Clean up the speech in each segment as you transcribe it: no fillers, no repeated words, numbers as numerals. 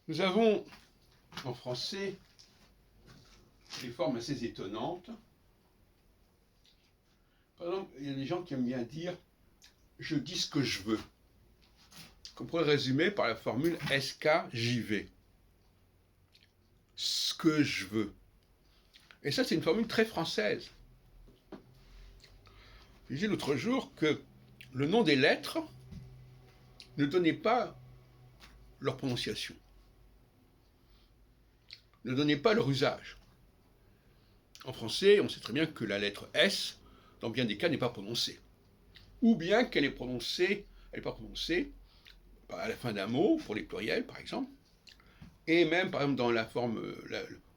Nous avons en français des formes assez étonnantes. Par exemple, il y a des gens qui aiment bien dire « je dis ce que je veux », qu'on pourrait résumer par la formule « SKJV ». Ce que je veux. Et ça, c'est une formule très française. Je disais l'autre jour que le nom des lettres ne donnait pas leur prononciation, ne donnait pas leur usage. En français, on sait très bien que la lettre S, dans bien des cas, n'est pas prononcée. Ou bien qu'elle est prononcée, elle n'est pas prononcée à la fin d'un mot, pour les pluriels par exemple, et même par exemple dans la forme,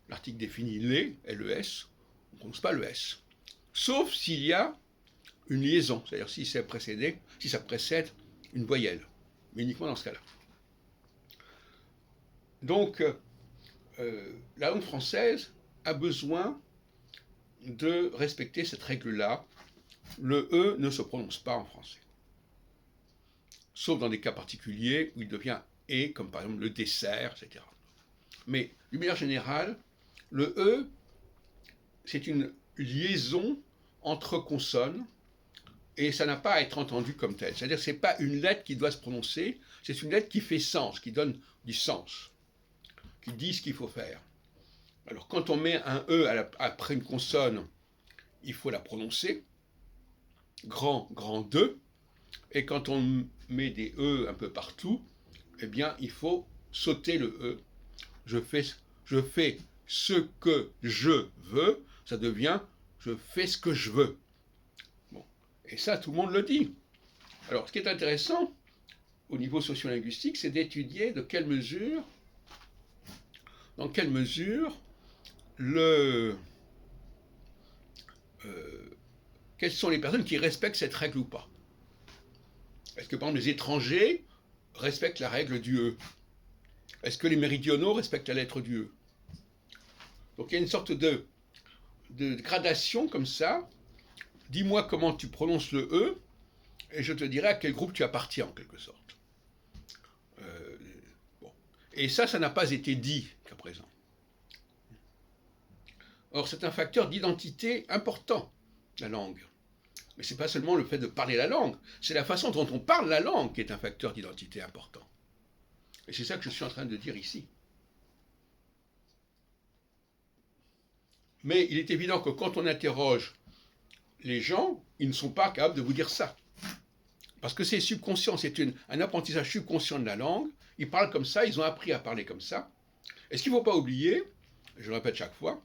l'article défini les, LES, on ne prononce pas le S. Sauf s'il y a une liaison, c'est-à-dire si ça précède une voyelle, mais uniquement dans ce cas-là. Donc, la langue française a besoin de respecter cette règle-là. Le E ne se prononce pas en français. Sauf dans des cas particuliers où il devient E, comme par exemple le dessert, etc. Mais, d'une manière générale, le E, c'est une liaison entre consonnes, et ça n'a pas à être entendu comme tel. C'est-à-dire que ce n'est pas une lettre qui doit se prononcer, c'est une lettre qui fait sens, qui donne du sens, qui dit ce qu'il faut faire. Alors quand on met un E après une consonne, il faut la prononcer, grand, grand 2, et quand on met des E un peu partout, eh bien il faut sauter le E. Je fais ce que je veux, ça devient je fais ce que je veux. Bon. Et ça, tout le monde le dit. Alors, ce qui est intéressant, au niveau sociolinguistique, c'est d'étudier dans quelle mesure quelles sont les personnes qui respectent cette règle ou pas. Est-ce que, par exemple, les étrangers respectent la règle du E? Est-ce que les méridionaux respectent la lettre du E? Donc il y a une sorte de gradation comme ça. Dis-moi comment tu prononces le E, et je te dirai à quel groupe tu appartiens, en quelque sorte. Bon. Et ça n'a pas été dit qu'à présent. Or, c'est un facteur d'identité important, la langue. Mais ce n'est pas seulement le fait de parler la langue, c'est la façon dont on parle la langue qui est un facteur d'identité important. Et c'est ça que je suis en train de dire ici. Mais il est évident que quand on interroge les gens, ils ne sont pas capables de vous dire ça. Parce que c'est subconscient, c'est un apprentissage subconscient de la langue. Ils parlent comme ça, ils ont appris à parler comme ça. Et ce qu'il ne faut pas oublier, je le répète chaque fois,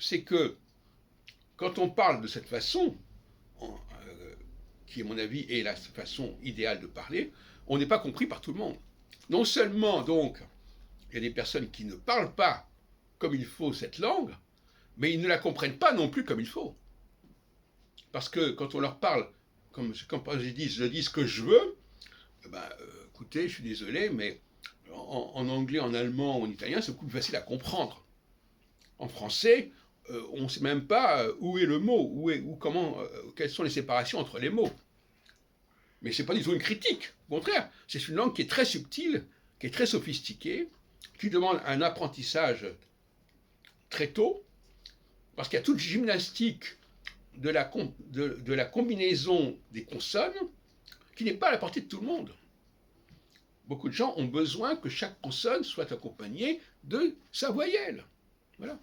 c'est que quand on parle de cette façon, qui à mon avis est la façon idéale de parler, on n'est pas compris par tout le monde. Non seulement donc, il y a des personnes qui ne parlent pas comme il faut cette langue, mais ils ne la comprennent pas non plus comme il faut. Parce que quand on leur parle, comme je dis ce que je veux, écoutez, je suis désolé, mais en anglais, en allemand, en italien, c'est beaucoup plus facile à comprendre. En français, on ne sait même pas où est le mot, quelles sont les séparations entre les mots. Mais ce n'est pas du tout une critique. Au contraire, c'est une langue qui est très subtile, qui est très sophistiquée, qui demande un apprentissage très tôt, parce qu'il y a toute gymnastique de la combinaison des consonnes qui n'est pas à la portée de tout le monde. Beaucoup de gens ont besoin que chaque consonne soit accompagnée de sa voyelle. Voilà.